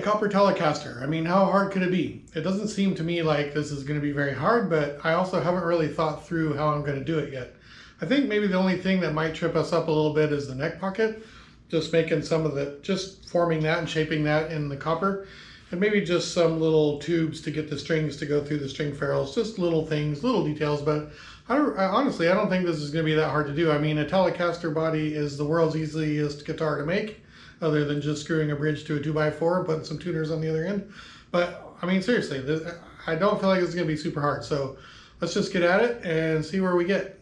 a copper Telecaster. I mean, how hard could it be? It doesn't seem to me like this is going to be very hard, but I also haven't really thought through how I'm going to do it yet. I think maybe the only thing that might trip us up a little bit is the neck pocket. Just making some of the, just forming that and shaping that in the copper. And maybe just some little tubes to get the strings to go through the string ferrules. Just little things, little details, but honestly, I don't think this is going to be that hard to do. I mean, a Telecaster body is the world's easiest guitar to make, other than just screwing a bridge to a 2x4 and putting some tuners on the other end. But I mean, seriously, I don't feel like it's going to be super hard. So let's just get at it and see where we get.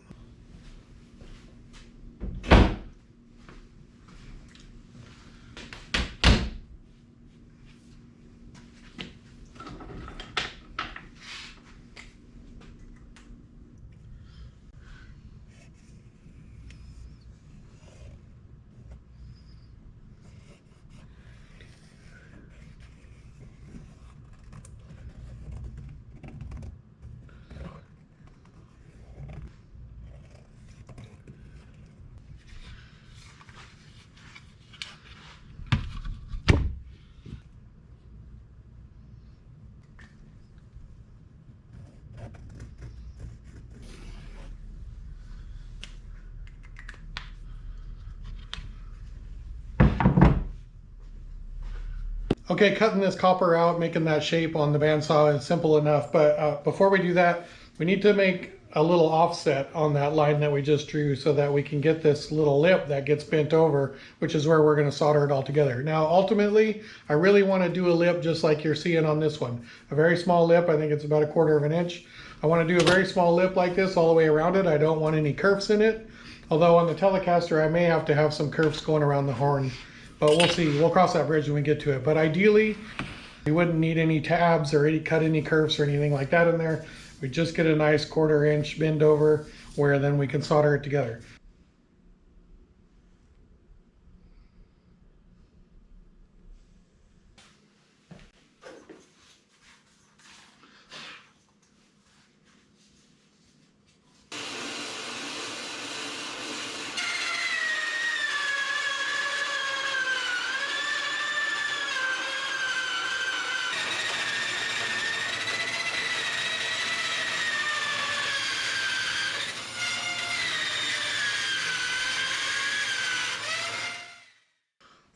Okay, cutting this copper out, making that shape on the bandsaw is simple enough, but before we do that, we need to make a little offset on that line that we just drew so that we can get this little lip that gets bent over, which is where we're going to solder it all together. Now, ultimately, I really want to do a lip just like you're seeing on this one. A very small lip, I think it's about 1/4 of an inch. I want to do a very small lip like this all the way around it. I don't want any kerfs in it, although on the Telecaster, I may have to have some kerfs going around the horn. But we'll see. We'll cross that bridge when we get to it. But ideally, we wouldn't need any tabs or cut any curves or anything like that in there. We just get a nice 1/4 inch bend over where then we can solder it together.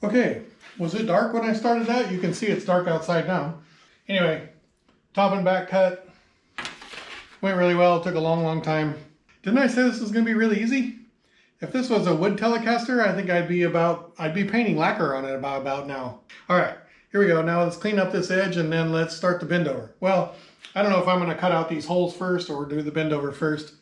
Okay, was it dark when I started that? You can see it's dark outside now. Anyway, top and back cut went really well. It took a long time. Didn't I say this was going to be really easy? If this was a wood Telecaster, I think I'd be painting lacquer on it about now. All right, here we go. Now let's clean up this edge and then let's start the bend over. Well, I don't know if I'm going to cut out these holes first or do the bend over first.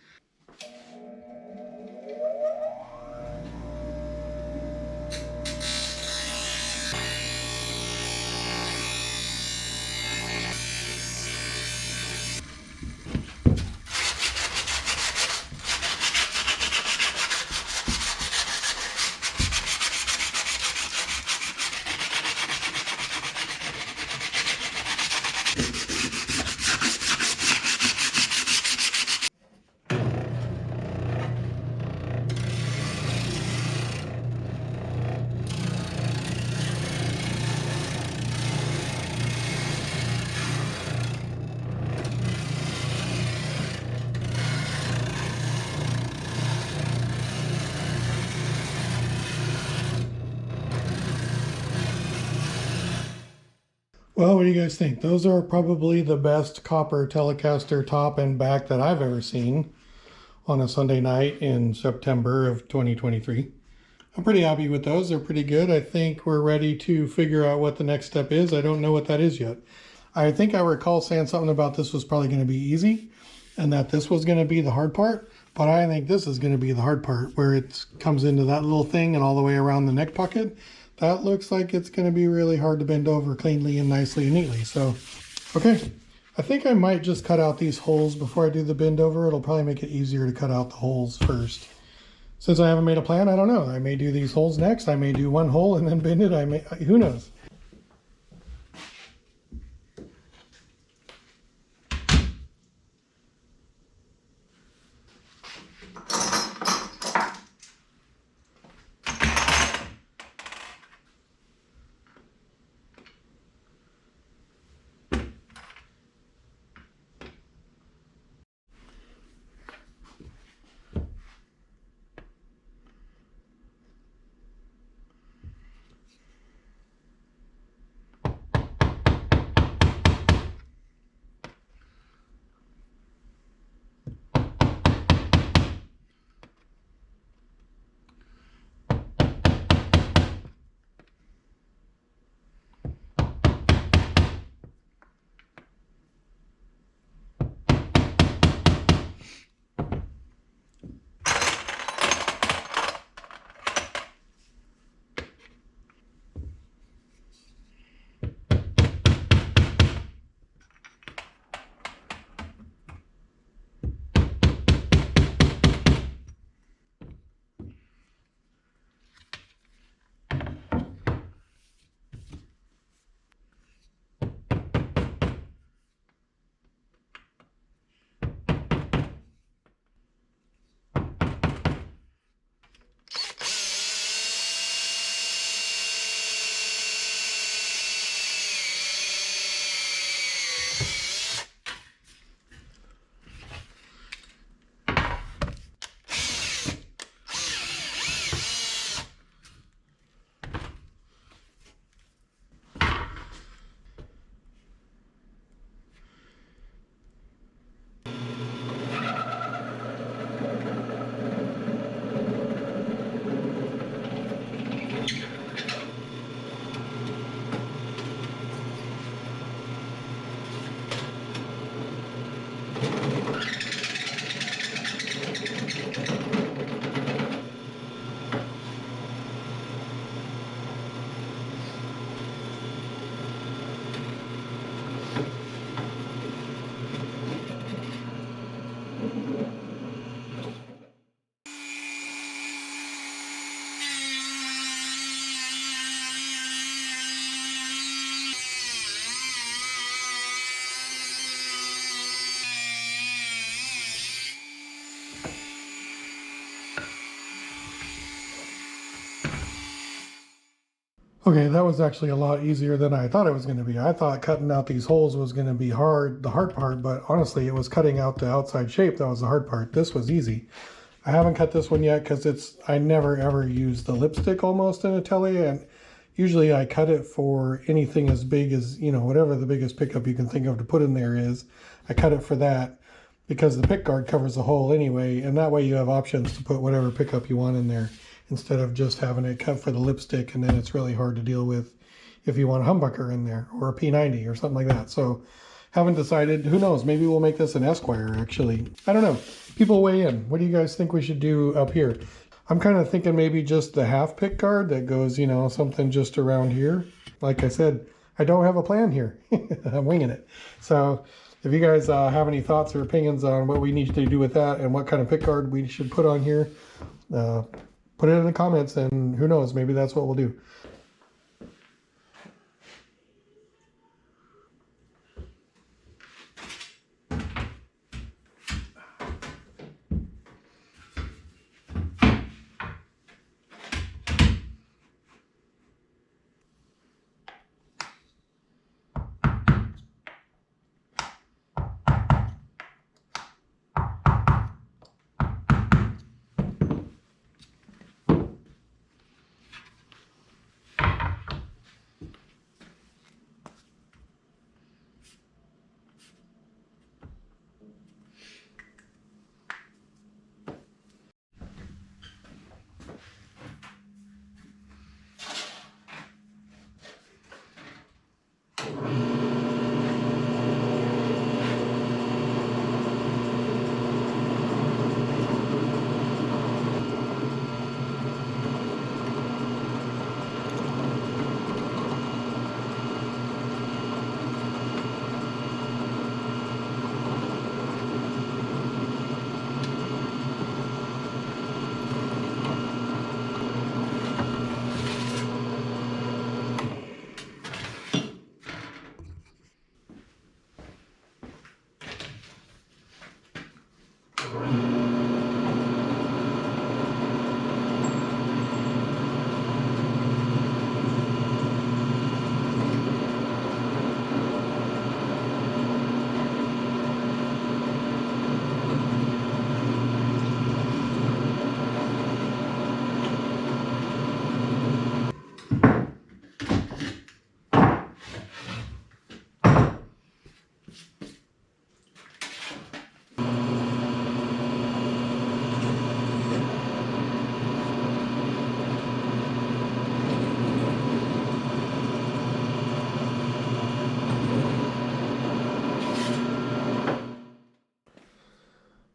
Well, what do you guys think? Those are probably the best copper Telecaster top and back that I've ever seen on a Sunday night in September of 2023. I'm pretty happy with those. They're pretty good. I think we're ready to figure out what the next step is. I don't know what that is yet. I think I recall saying something about this was probably going to be easy and that this was going to be the hard part, but I think this is going to be the hard part where it comes into that little thing and all the way around the neck pocket. That looks like it's going to be really hard to bend over cleanly and nicely and neatly. So, okay. I think I might just cut out these holes before I do the bend over. It'll probably make it easier to cut out the holes first. Since I haven't made a plan, I don't know. I may do these holes next. I may do one hole and then bend it. Who knows? Okay, that was actually a lot easier than I thought it was going to be. I thought cutting out these holes was going to be hard, the hard part, but honestly, it was cutting out the outside shape that was the hard part. This was easy. I haven't cut this one yet because I never ever use the lipstick almost in a Tele, and usually I cut it for anything as big as, whatever the biggest pickup you can think of to put in there is. I cut it for that because the pick guard covers the hole anyway, and that way you have options to put whatever pickup you want in there, instead of just having it cut for the lipstick, and then it's really hard to deal with if you want a humbucker in there or a P90 or something like that. So haven't decided. Who knows? Maybe we'll make this an Esquire, actually. I don't know. People weigh in. What do you guys think we should do up here? I'm kind of thinking maybe just the half pick guard that goes, something just around here. Like I said, I don't have a plan here. I'm winging it. So if you guys have any thoughts or opinions on what we need to do with that and what kind of pick guard we should put on here, put it in the comments, and who knows, maybe that's what we'll do.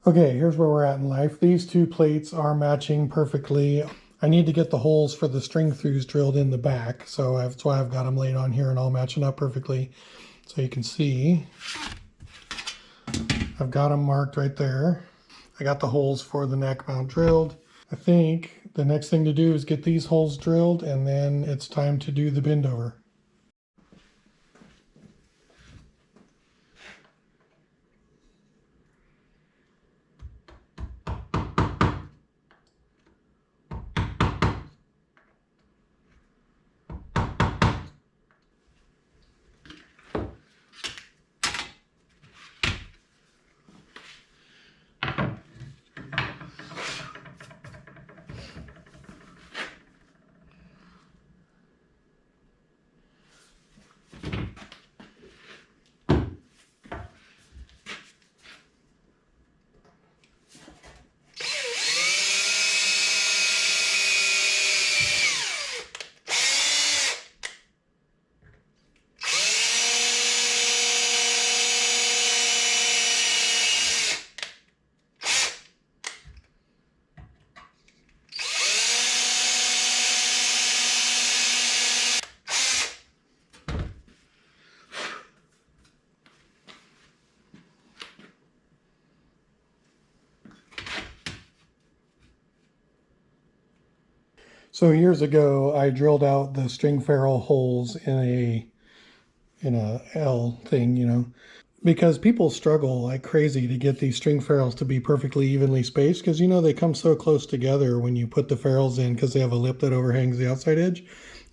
Okay, here's where we're at in life. These two plates are matching perfectly. I need to get the holes for the string throughs drilled in the back, so that's why I've got them laid on here and all matching up perfectly. So you can see, I've got them marked right there. I got the holes for the neck mount drilled. I think the next thing to do is get these holes drilled, and then it's time to do the bend over. So years ago, I drilled out the string ferrule holes in a L thing, because people struggle like crazy to get these string ferrules to be perfectly evenly spaced, because they come so close together when you put the ferrules in, because they have a lip that overhangs the outside edge.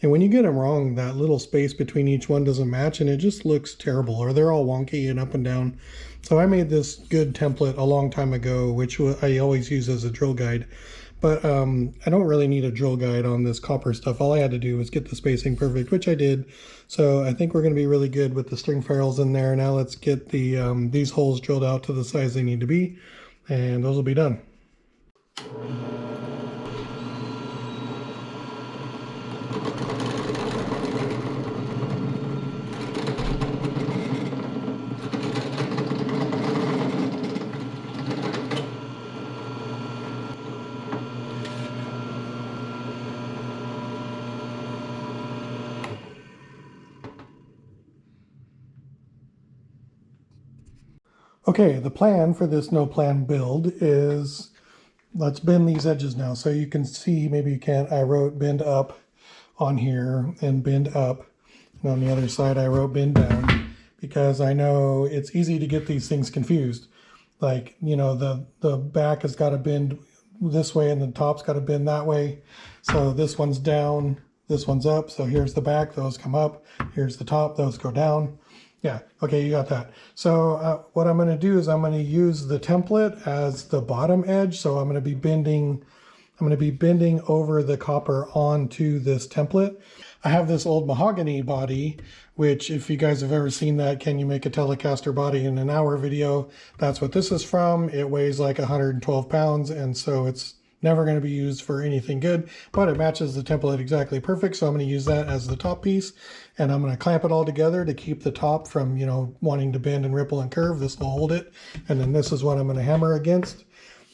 And when you get them wrong, that little space between each one doesn't match and it just looks terrible, or they're all wonky and up and down. So I made this good template a long time ago, which I always use as a drill guide. But I don't really need a drill guide on this copper stuff. All I had to do was get the spacing perfect, which I did. So I think we're going to be really good with the string ferrules in there. Now let's get these holes drilled out to the size they need to be, and those will be done. Okay, the plan for this no plan build is, let's bend these edges now. So you can see, maybe you can't, I wrote bend up on here and bend up. And on the other side, I wrote bend down, because I know it's easy to get these things confused. Like, you know, the back has got to bend this way and the top's got to bend that way. So this one's down, this one's up. So here's the back, those come up. Here's the top, those go down. Yeah, okay, you got that. So what I'm going to do is I'm going to use the template as the bottom edge. So I'm going to be bending over the copper onto this template. I have this old mahogany body, which, if you guys have ever seen that Can You Make a Telecaster Body in an Hour video, that's what this is from. It weighs like 112 pounds, and so it's never going to be used for anything good, but it matches the template exactly perfect. So I'm going to use that as the top piece, and I'm going to clamp it all together to keep the top from, you know, wanting to bend and ripple and curve. This will hold it, and then this is what I'm going to hammer against.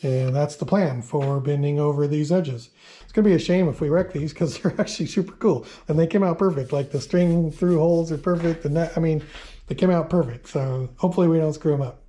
And that's the plan for bending over these edges. It's going to be a shame if we wreck these, because they're actually super cool. And they came out perfect. Like the string through holes are perfect. And that, I mean, they came out perfect. So hopefully we don't screw them up.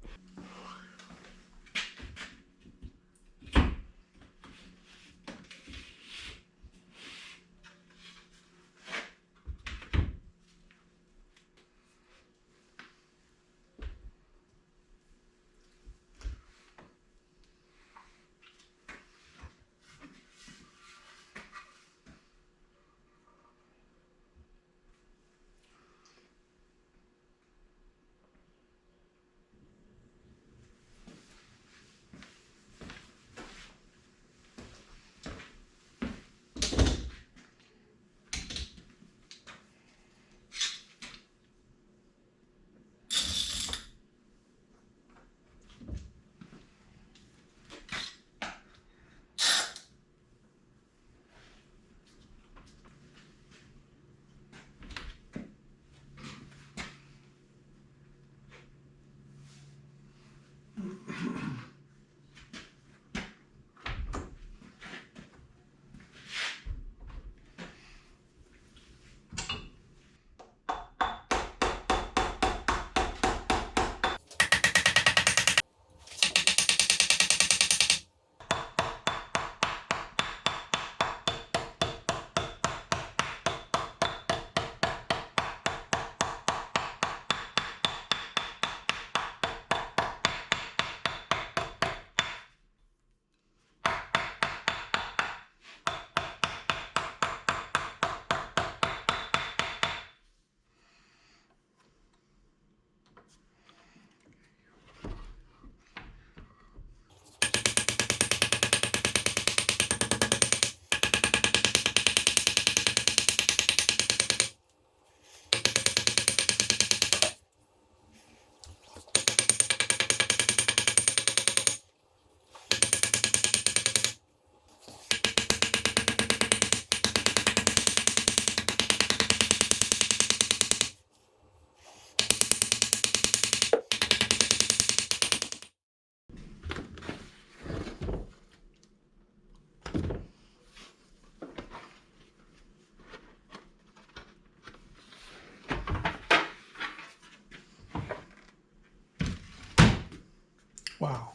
Wow.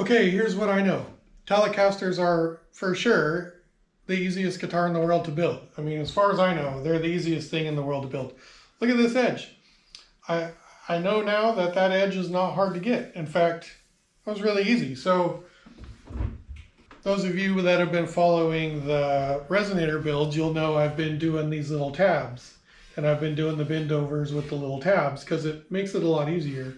Okay, here's what I know. Telecasters are, for sure, the easiest guitar in the world to build. I mean, as far as I know, they're the easiest thing in the world to build. Look at this edge. I know now that that edge is not hard to get. In fact, it was really easy. So those of you that have been following the resonator builds, you'll know I've been doing these little tabs. And I've been doing the bend overs with the little tabs because it makes it a lot easier.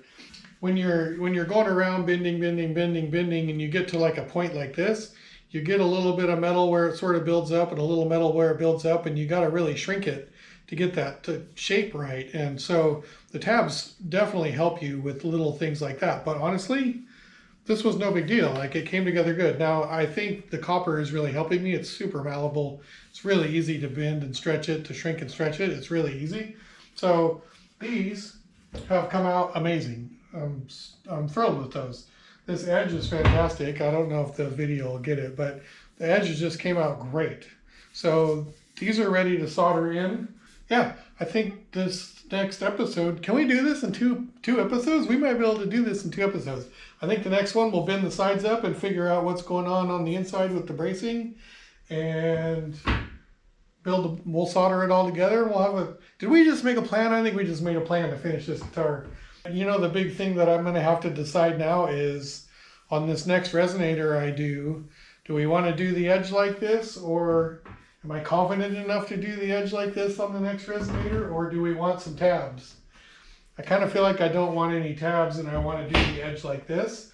When you're going around bending, and you get to like a point like this, you get a little bit of metal where it sort of builds up and a little metal where it builds up, and you got to really shrink it to get that to shape right. And so the tabs definitely help you with little things like that. But honestly, this was no big deal. Like, it came together good. Now, I think the copper is really helping me. It's super malleable. It's really easy to bend and stretch it, to shrink and stretch it. It's really easy. So these have come out amazing. I'm thrilled with those. This edge is fantastic. I don't know if the video will get it, but the edges just came out great. So these are ready to solder in. Yeah, I think this next episode, can we do this in two episodes? We might be able to do this in 2 episodes. I think the next one we'll bend the sides up and figure out what's going on the inside with the bracing, and we'll solder it all together. We'll have did we just make a plan? I think we just made a plan to finish this guitar. You know, the big thing that I'm going to have to decide now is on this next resonator I do we want to do the edge like this, or am I confident enough to do the edge like this on the next resonator, or do we want some tabs? I kind of feel like I don't want any tabs and I want to do the edge like this.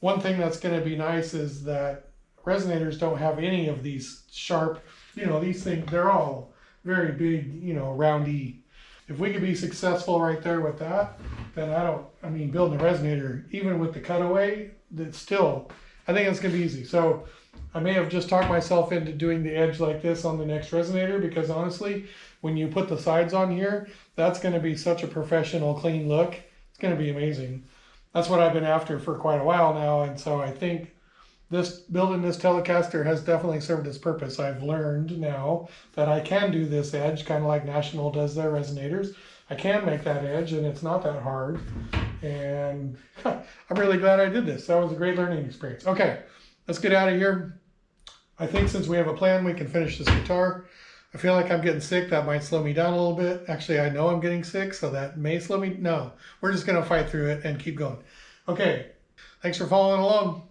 One thing that's going to be nice is that resonators don't have any of these sharp, these things, they're all very big, roundy. If we could be successful right there with that, then building a resonator, even with the cutaway, I think it's going to be easy. So I may have just talked myself into doing the edge like this on the next resonator, because honestly, when you put the sides on here, that's going to be such a professional, clean look. It's going to be amazing. That's what I've been after for quite a while now, and so I think building this Telecaster has definitely served its purpose. I've learned now that I can do this edge, kind of like National does their resonators. I can make that edge, and it's not that hard. And I'm really glad I did this. That was a great learning experience. Okay, let's get out of here. I think since we have a plan, we can finish this guitar. I feel like I'm getting sick. That might slow me down a little bit. Actually, I know I'm getting sick, so that may slow me. No, we're just going to fight through it and keep going. Okay, thanks for following along.